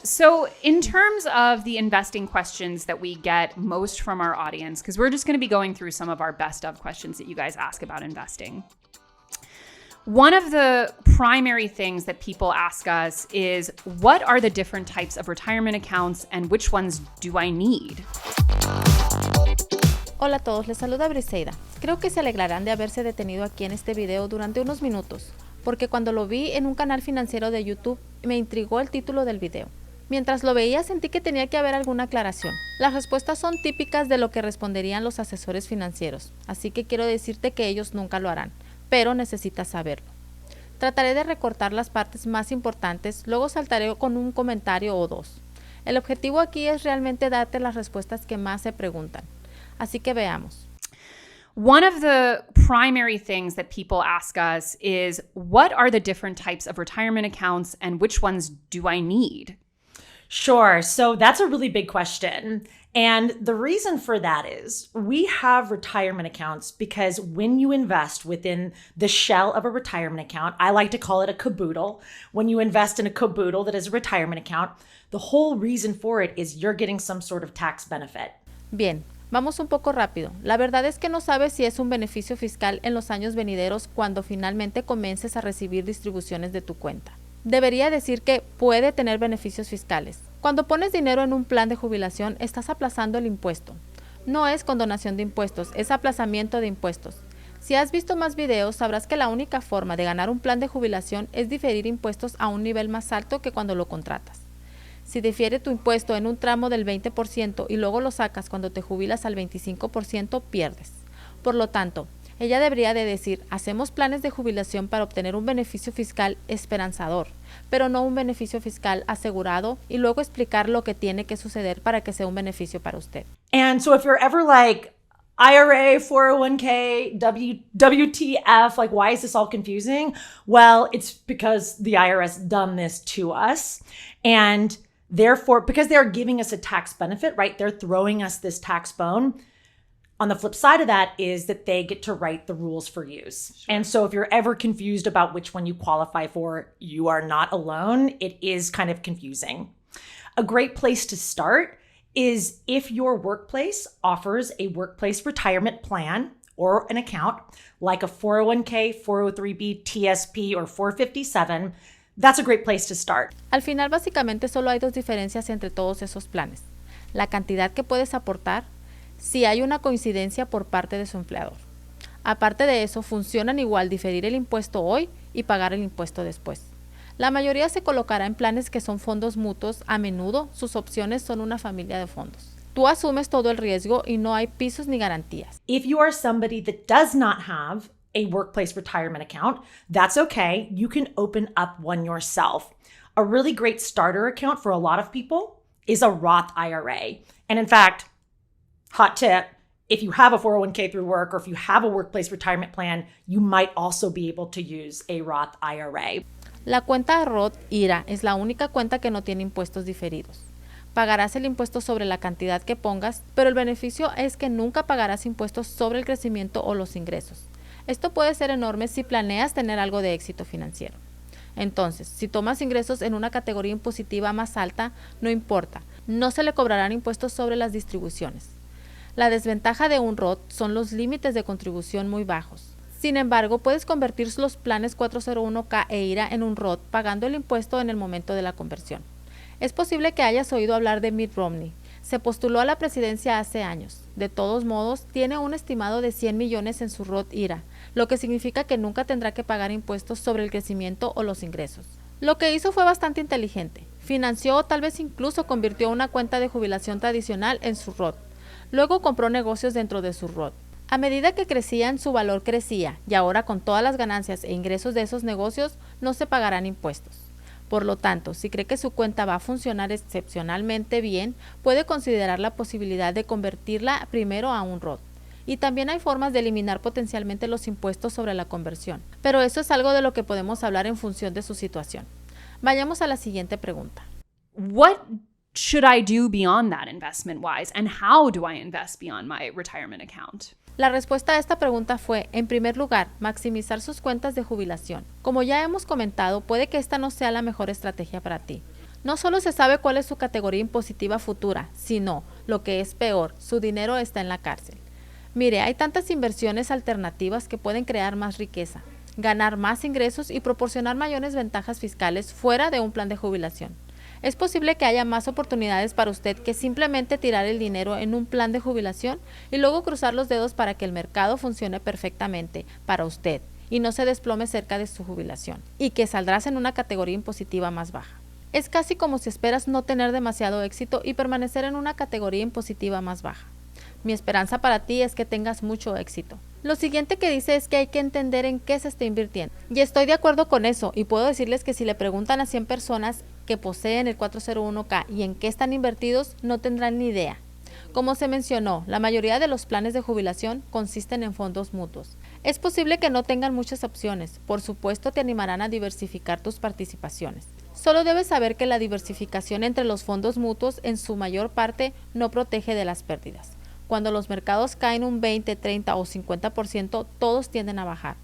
So in terms of the investing questions that we get most from our audience, because we're just going to be going through some of our best of questions that you guys ask about investing. One of the primary things that people ask us is, what are the different types of retirement accounts and which ones do I need? Hola a todos, les saluda Briseida. Creo que se alegrarán de haberse detenido aquí en este video durante unos minutos, porque cuando lo vi en un canal financiero de YouTube, me intrigó el título del video. Mientras lo veía sentí que tenía que haber alguna aclaración. Las respuestas son típicas de lo que responderían los asesores financieros, así que quiero decirte que ellos nunca lo harán, pero necesitas saberlo. Trataré de recortar las partes más importantes, luego saltaré con un comentario o dos. El objetivo aquí es realmente darte las respuestas que más se preguntan. Así que veamos. One of the primary things that people ask us is, what are the different types of retirement accounts and which ones do I need? Sure. So that's a really big question. And the reason for that is we have retirement accounts because when you invest within the shell of a retirement account, I like to call it a caboodle. When you invest in a caboodle that is a retirement account, the whole reason for it is you're getting some sort of tax benefit. Bien. Vamos un poco rápido. La verdad es que no sabes si es un beneficio fiscal en los años venideros cuando finalmente comiences a recibir distribuciones de tu cuenta. Debería decir que puede tener beneficios fiscales. Cuando pones dinero en un plan de jubilación, estás aplazando el impuesto. No es condonación de impuestos, es aplazamiento de impuestos. Si has visto más videos, sabrás que la única forma de ganar un plan de jubilación es diferir impuestos a un nivel más alto que cuando lo contratas. Si difiere tu impuesto en un tramo del 20% y luego lo sacas cuando te jubilas al 25%, pierdes. Por lo tanto, ella debería de decir, hacemos planes de jubilación para obtener un beneficio fiscal esperanzador, pero no un beneficio fiscal asegurado, y luego explicar lo que tiene que suceder para que sea un beneficio para usted. And so if you're ever like, IRA, 401k, WTF, like why is this all confusing? Well, it's because the IRS done this to us. And therefore, because they're giving us a tax benefit, right? They're throwing us this tax bone. On the flip side of that is that they get to write the rules for use. Sure. And so if you're ever confused about which one you qualify for, you are not alone. It is kind of confusing. A great place to start is if your workplace offers a workplace retirement plan or an account like a 401k, 403b, TSP, or 457, that's a great place to start. Al final, básicamente solo hay dos diferencias entre todos esos planes. La cantidad que puedes aportar, si hay una coincidencia por parte de su empleador. Aparte de eso, funcionan igual diferir el impuesto hoy y pagar el impuesto después. La mayoría se colocará en planes que son fondos mutuos. A menudo, sus opciones son una familia de fondos. Tú asumes todo el riesgo y no hay pisos ni garantías. If you are somebody that does not have a workplace retirement account, that's okay. You can open up one yourself. A really great starter account for a lot of people is a Roth IRA. And in fact, hot tip, if you have a 401k through work or if you have a workplace retirement plan, you might also be able to use a Roth IRA. La cuenta Roth IRA es la única cuenta que no tiene impuestos diferidos. Pagarás el impuesto sobre la cantidad que pongas, pero el beneficio es que nunca pagarás impuestos sobre el crecimiento o los ingresos. Esto puede ser enorme si planeas tener algo de éxito financiero. Entonces, si tomas ingresos en una categoría impositiva más alta, no importa, no se le cobrarán impuestos sobre las distribuciones. La desventaja de un Roth son los límites de contribución muy bajos. Sin embargo, puedes convertir los planes 401k e IRA en un Roth pagando el impuesto en el momento de la conversión. Es posible que hayas oído hablar de Mitt Romney. Se postuló a la presidencia hace años. De todos modos, tiene un estimado de 100 millones en su Roth IRA, lo que significa que nunca tendrá que pagar impuestos sobre el crecimiento o los ingresos. Lo que hizo fue bastante inteligente. Financió o tal vez incluso convirtió una cuenta de jubilación tradicional en su Roth. Luego compró negocios dentro de su Roth. A medida que crecían, su valor crecía, y ahora con todas las ganancias e ingresos de esos negocios, no se pagarán impuestos. Por lo tanto, si cree que su cuenta va a funcionar excepcionalmente bien, puede considerar la posibilidad de convertirla primero a un Roth. Y también hay formas de eliminar potencialmente los impuestos sobre la conversión. Pero eso es algo de lo que podemos hablar en función de su situación. Vayamos a la siguiente pregunta. What should I do beyond that investment-wise? And how do I invest beyond my retirement account? La respuesta a esta pregunta fue, en primer lugar, maximizar sus cuentas de jubilación. Como ya hemos comentado, puede que esta no sea la mejor estrategia para ti. No solo se sabe cuál es su categoría impositiva futura, sino, lo que es peor, su dinero está en la cárcel. Mire, hay tantas inversiones alternativas que pueden crear más riqueza, ganar más ingresos y proporcionar mayores ventajas fiscales fuera de un plan de jubilación. Es posible que haya más oportunidades para usted que simplemente tirar el dinero en un plan de jubilación y luego cruzar los dedos para que el mercado funcione perfectamente para usted y no se desplome cerca de su jubilación, y que saldrás en una categoría impositiva más baja. Es casi como si esperas no tener demasiado éxito y permanecer en una categoría impositiva más baja. Mi esperanza para ti es que tengas mucho éxito. Lo siguiente que dice es que hay que entender en qué se está invirtiendo. Y estoy de acuerdo con eso, y puedo decirles que si le preguntan a 100 personas que poseen el 401k y en qué están invertidos, no tendrán ni idea. Como se mencionó, la mayoría de los planes de jubilación consisten en fondos mutuos. Es posible que no tengan muchas opciones, por supuesto te animarán a diversificar tus participaciones. Solo debes saber que la diversificación entre los fondos mutuos en su mayor parte no protege de las pérdidas. Cuando los mercados caen un 20, 30 o 50%, todos tienden a bajar.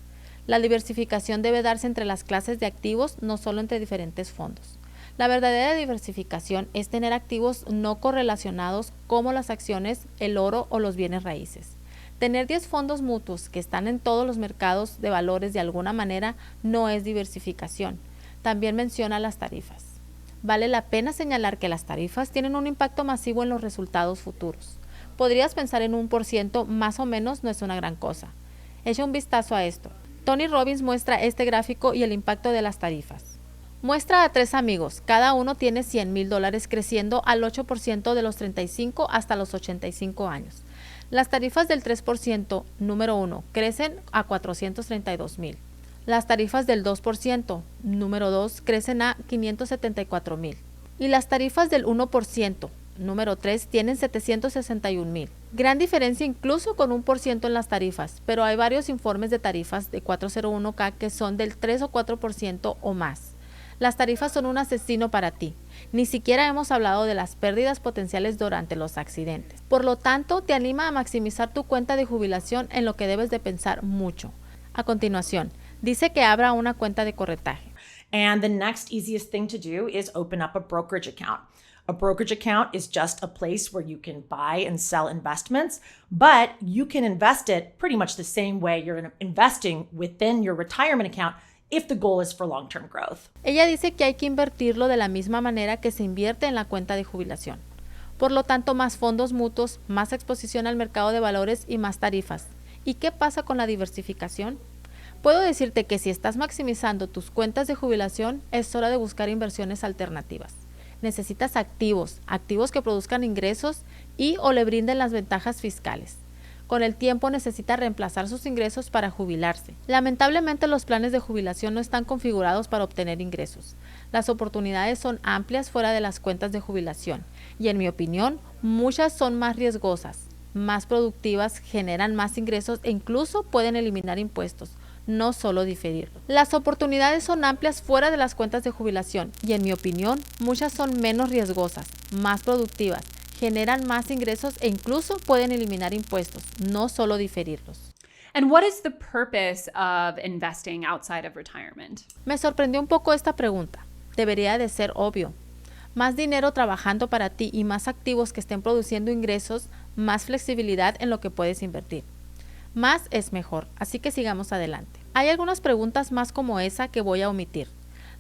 La diversificación debe darse entre las clases de activos, no solo entre diferentes fondos. La verdadera diversificación es tener activos no correlacionados como las acciones, el oro o los bienes raíces. Tener 10 fondos mutuos que están en todos los mercados de valores de alguna manera no es diversificación. También menciona las tarifas. Vale la pena señalar que las tarifas tienen un impacto masivo en los resultados futuros. Podrías pensar en 1%, más o menos no es una gran cosa. Echa un vistazo a esto. Tony Robbins muestra este gráfico y el impacto de las tarifas. Muestra a 3 amigos, cada uno tiene $100,000 creciendo al 8% de los 35 hasta los 85 años. Las tarifas del 3%, número 1, crecen a $432,000. Las tarifas del 2%, número 2, crecen a $574,000. Y las tarifas del 1%, número 3, tienen $761,000. Gran diferencia incluso con 1% en las tarifas, pero hay varios informes de tarifas de 401k que son del 3 o 4% o más. Las tarifas son un asesino para ti. Ni siquiera hemos hablado de las pérdidas potenciales durante los accidentes. Por lo tanto, te anima a maximizar tu cuenta de jubilación, en lo que debes de pensar mucho. A continuación, dice que abra una cuenta de corretaje. And the next easiest thing to do is open up a brokerage account. A brokerage account is just a place where you can buy and sell investments, but you can invest it pretty much the same way you're investing within your retirement account if the goal is for long-term growth. Ella dice que hay que invertirlo de la misma manera que se invierte en la cuenta de jubilación. Por lo tanto, más fondos mutuos, más exposición al mercado de valores y más tarifas. ¿Y qué pasa con la diversificación? Puedo decirte que si estás maximizando tus cuentas de jubilación, es hora de buscar inversiones alternativas. Necesitas activos que produzcan ingresos y o le brinden las ventajas fiscales. Con el tiempo necesita reemplazar sus ingresos para jubilarse. Lamentablemente, los planes de jubilación no están configurados para obtener ingresos. Las oportunidades son amplias fuera de las cuentas de jubilación y, en mi opinión, muchas son más riesgosas, más productivas, generan más ingresos e incluso pueden eliminar impuestos, no solo diferirlos. Las oportunidades son amplias fuera de las cuentas de jubilación y, en mi opinión, muchas son menos riesgosas, más productivas, generan más ingresos e incluso pueden eliminar impuestos, no solo diferirlos. And what is the purpose of investing outside of retirement? Me sorprendió un poco esta pregunta. Debería de ser obvio. Más dinero trabajando para ti y más activos que estén produciendo ingresos, más flexibilidad en lo que puedes invertir. Más es mejor, así que sigamos adelante. Hay algunas preguntas más como esa que voy a omitir.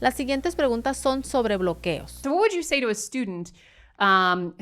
Las siguientes preguntas son sobre bloqueos. So what would you say to a student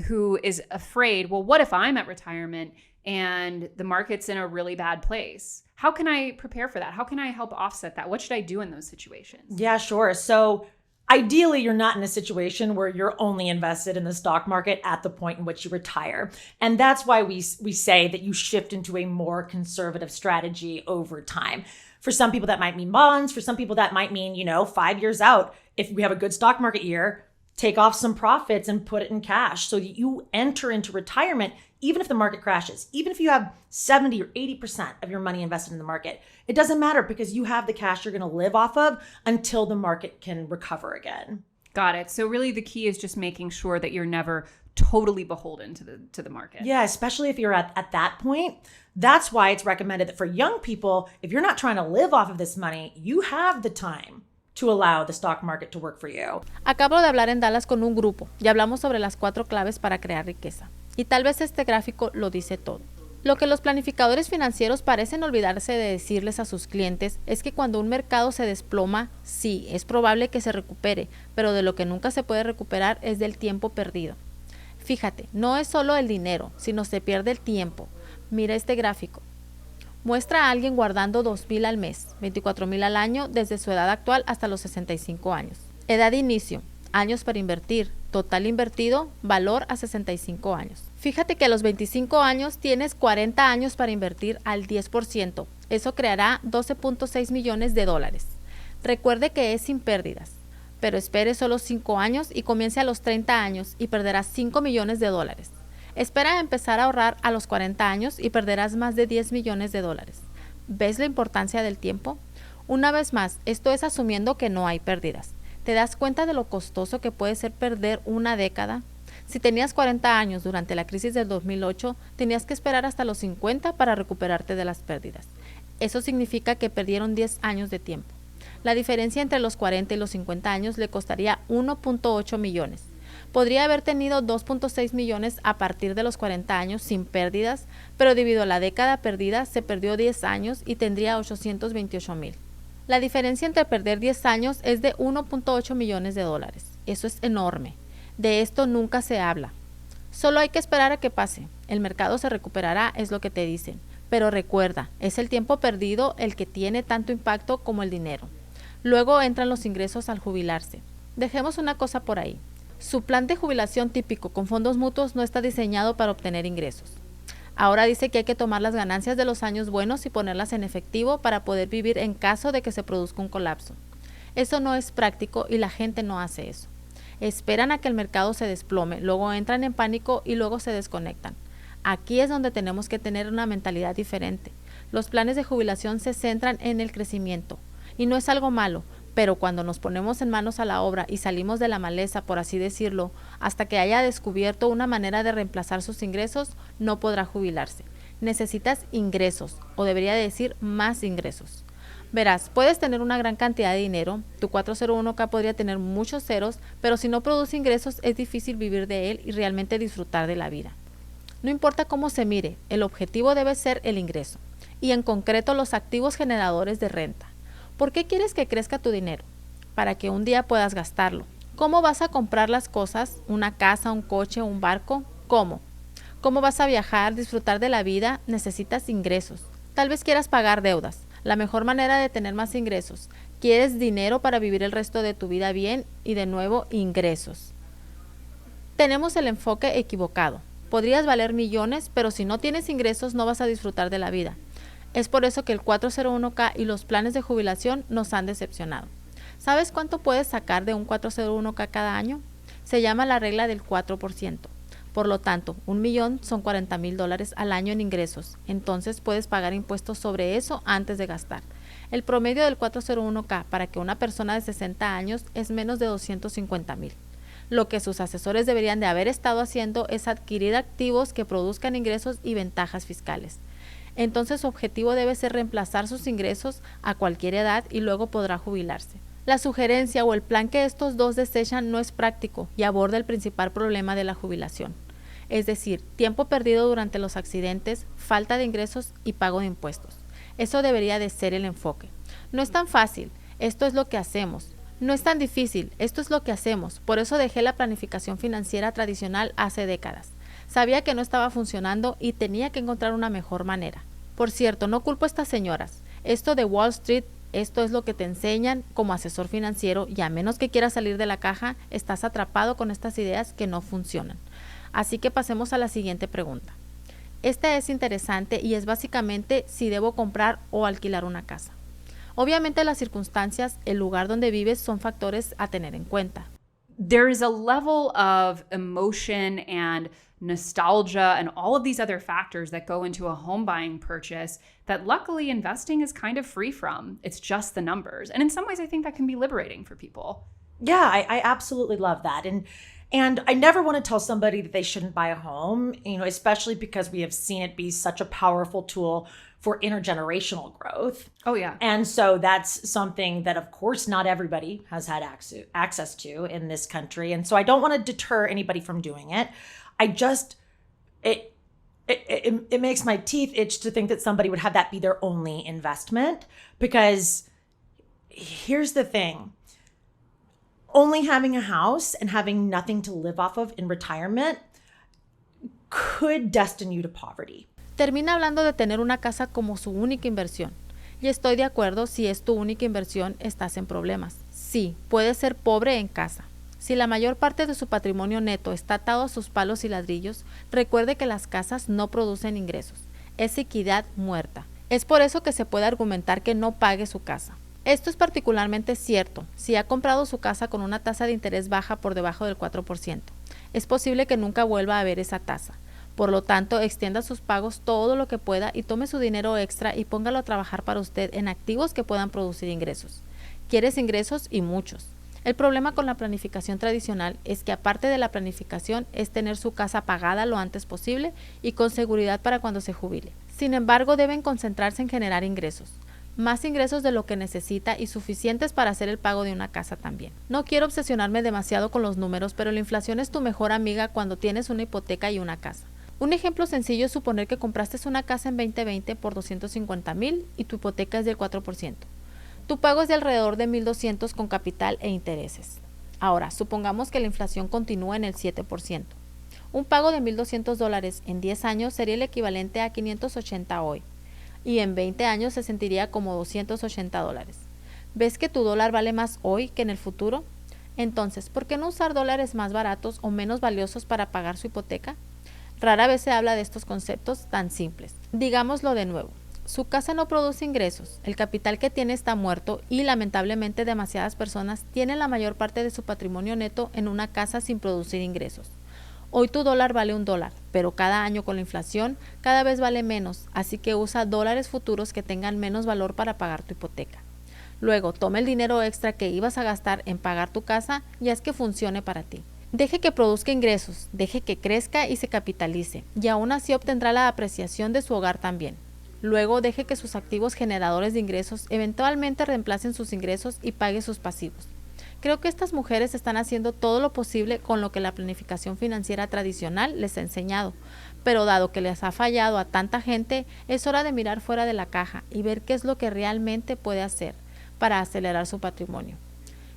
who is afraid, well, what if I'm at retirement and the market's in a really bad place? How can I prepare for that? How can I help offset that? What should I do in those situations? Yeah, sure. So ideally, you're not in a situation where you're only invested in the stock market at the point in which you retire. And that's why we say that you shift into a more conservative strategy over time. For some people, that might mean bonds. For some people, that might mean, 5 years out, if we have a good stock market year, take off some profits and put it in cash so that you enter into retirement, even if the market crashes, even if you have 70 or 80% of your money invested in the market. It doesn't matter because you have the cash you're going to live off of until the market can recover again. Got it. So really the key is just making sure that you're never totally beholden to the market. Yeah, especially if you're at that point. That's why it's recommended that for young people, if you're not trying to live off of this money, you have the time to allow the stock market to work for you. Acabo de hablar en Dallas con un grupo y hablamos sobre las 4 claves para crear riqueza. Y tal vez este gráfico lo dice todo. Lo que los planificadores financieros parecen olvidarse de decirles a sus clientes es que cuando un mercado se desploma, sí, es probable que se recupere, pero de lo que nunca se puede recuperar es del tiempo perdido. Fíjate, no es solo el dinero, sino se pierde el tiempo. Mira este gráfico. Muestra a alguien guardando $2,000 al mes, $24,000 al año desde su edad actual hasta los 65 años. Edad de inicio, años para invertir, total invertido, valor a 65 años. Fíjate que a los 25 años tienes 40 años para invertir al 10%. Eso creará $12.6 millones. Recuerde que es sin pérdidas, pero espere solo 5 años y comience a los 30 años y perderás $5 millones. Espera a empezar a ahorrar a los 40 años y perderás más de $10 millones. ¿Ves la importancia del tiempo? Una vez más, esto es asumiendo que no hay pérdidas. ¿Te das cuenta de lo costoso que puede ser perder una década? Si tenías 40 años durante la crisis del 2008, tenías que esperar hasta los 50 para recuperarte de las pérdidas. Eso significa que perdieron 10 años de tiempo. La diferencia entre los 40 y los 50 años le costaría 1.8 millones. Podría haber tenido 2.6 millones a partir de los 40 años sin pérdidas, pero debido a la década perdida se perdió 10 años y tendría 828,000. La diferencia entre perder 10 años es de 1.8 millones de dólares. Eso es enorme. De esto nunca se habla. Solo hay que esperar a que pase. El mercado se recuperará, es lo que te dicen. Pero recuerda, es el tiempo perdido el que tiene tanto impacto como el dinero. Luego entran los ingresos al jubilarse. Dejemos una cosa por ahí. Su plan de jubilación típico con fondos mutuos no está diseñado para obtener ingresos. Ahora dice que hay que tomar las ganancias de los años buenos y ponerlas en efectivo para poder vivir en caso de que se produzca un colapso. Eso no es práctico y la gente no hace eso. Esperan a que el mercado se desplome, luego entran en pánico y luego se desconectan. Aquí es donde tenemos que tener una mentalidad diferente. Los planes de jubilación se centran en el crecimiento y no es algo malo, pero cuando nos ponemos en manos a la obra y salimos de la maleza, por así decirlo, hasta que haya descubierto una manera de reemplazar sus ingresos, no podrá jubilarse. Necesitas ingresos, o debería decir más ingresos. Verás, puedes tener una gran cantidad de dinero, tu 401k podría tener muchos ceros, pero si no produce ingresos es difícil vivir de él y realmente disfrutar de la vida. No importa cómo se mire, el objetivo debe ser el ingreso, y en concreto los activos generadores de renta. ¿Por qué quieres que crezca tu dinero? Para que un día puedas gastarlo. ¿Cómo vas a comprar las cosas? ¿Una casa, un coche, un barco? ¿Cómo? ¿Cómo vas a viajar, disfrutar de la vida? Necesitas ingresos. Tal vez quieras pagar deudas. La mejor manera de tener más ingresos. Quieres dinero para vivir el resto de tu vida bien y de nuevo ingresos. Tenemos el enfoque equivocado. Podrías valer millones, pero si no tienes ingresos no vas a disfrutar de la vida. Es por eso que el 401k y los planes de jubilación nos han decepcionado. ¿Sabes cuánto puedes sacar de un 401k cada año? Se llama la regla del 4%. Por lo tanto, 1 millón son $40,000 al año en ingresos. Entonces puedes pagar impuestos sobre eso antes de gastar. El promedio del 401k para que una persona de 60 años es menos de 250,000. Lo que sus asesores deberían de haber estado haciendo es adquirir activos que produzcan ingresos y ventajas fiscales. Entonces su objetivo debe ser reemplazar sus ingresos a cualquier edad y luego podrá jubilarse. La sugerencia o el plan que estos dos desechan no es práctico y aborda el principal problema de la jubilación, es decir, tiempo perdido durante los accidentes, falta de ingresos y pago de impuestos. Eso debería de ser el enfoque. No es tan fácil, esto es lo que hacemos. No es tan difícil, esto es lo que hacemos. Por eso dejé la planificación financiera tradicional hace décadas. Sabía que no estaba funcionando y tenía que encontrar una mejor manera. Por cierto, no culpo a estas señoras. Esto de Wall Street, esto es lo que te enseñan como asesor financiero y a menos que quieras salir de la caja, estás atrapado con estas ideas que no funcionan. Así que pasemos a la siguiente pregunta. Esta es interesante y es básicamente si debo comprar o alquilar una casa. Obviamente las circunstancias, el lugar donde vives son factores a tener en cuenta. There is a level of emotion and nostalgia and all of these other factors that go into a home buying purchase that luckily investing is kind of free from. It's just the numbers. And in some ways, I think that can be liberating for people. Yeah, I absolutely love that. And I never want to tell somebody that they shouldn't buy a home, especially because we have seen it be such a powerful tool for intergenerational growth. Oh, yeah. And so that's something that, of course, not everybody has had access to in this country. And so I don't want to deter anybody from doing it. I just, it makes my teeth itch to think that somebody would have that be their only investment, because here's the thing. Only having a house and having nothing to live off of in retirement could destine you to poverty. Termina hablando de tener una casa como su única inversión. Y estoy de acuerdo, si es tu única inversión, estás en problemas. Sí, puedes ser pobre en casa. Si la mayor parte de su patrimonio neto está atado a sus palos y ladrillos, recuerde que las casas no producen ingresos. Es equidad muerta. Es por eso que se puede argumentar que no pague su casa. Esto es particularmente cierto si ha comprado su casa con una tasa de interés baja por debajo del 4%. Es posible que nunca vuelva a ver esa tasa. Por lo tanto, extienda sus pagos todo lo que pueda y tome su dinero extra y póngalo a trabajar para usted en activos que puedan producir ingresos. ¿Quieres ingresos? Y muchos. El problema con la planificación tradicional es que, aparte de la planificación, es tener su casa pagada lo antes posible y con seguridad para cuando se jubile. Sin embargo, deben concentrarse en generar ingresos. Más ingresos de lo que necesita y suficientes para hacer el pago de una casa también. No quiero obsesionarme demasiado con los números, pero la inflación es tu mejor amiga cuando tienes una hipoteca y una casa. Un ejemplo sencillo es suponer que compraste una casa en 2020 por $250,000 y tu hipoteca es del 4%. Tu pago es de alrededor de $1,200 con capital e intereses. Ahora, supongamos que la inflación continúa en el 7%. Un pago de $1,200 en 10 años sería el equivalente a $580 hoy, y en 20 años se sentiría como $280. ¿Ves que tu dólar vale más hoy que en el futuro? Entonces, ¿por qué no usar dólares más baratos o menos valiosos para pagar su hipoteca? Rara vez se habla de estos conceptos tan simples. Digámoslo de nuevo. Su casa no produce ingresos, el capital que tiene está muerto y lamentablemente demasiadas personas tienen la mayor parte de su patrimonio neto en una casa sin producir ingresos. Hoy tu dólar vale $1, pero cada año con la inflación cada vez vale menos, así que usa dólares futuros que tengan menos valor para pagar tu hipoteca. Luego, toma el dinero extra que ibas a gastar en pagar tu casa y haz que funcione para ti. Deje que produzca ingresos, deje que crezca y se capitalice, y aún así obtendrá la apreciación de su hogar también. Luego, deje que sus activos generadores de ingresos eventualmente reemplacen sus ingresos y pague sus pasivos. Creo que estas mujeres están haciendo todo lo posible con lo que la planificación financiera tradicional les ha enseñado, pero dado que les ha fallado a tanta gente, es hora de mirar fuera de la caja y ver qué es lo que realmente puede hacer para acelerar su patrimonio.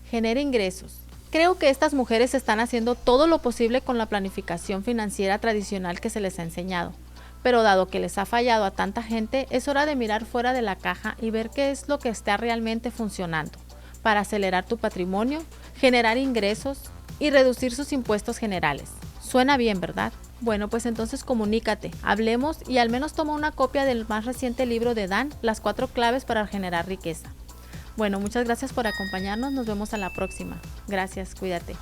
Genere ingresos. Creo que estas mujeres están haciendo todo lo posible con la planificación financiera tradicional que se les ha enseñado, pero dado que les ha fallado a tanta gente, es hora de mirar fuera de la caja y ver qué es lo que está realmente funcionando para acelerar tu patrimonio, generar ingresos y reducir sus impuestos generales. Suena bien, ¿verdad? Bueno, pues entonces comunícate, hablemos y al menos toma una copia del más reciente libro de Dan, Las 4 claves para generar riqueza. Bueno, muchas gracias por acompañarnos, nos vemos a la próxima. Gracias, cuídate.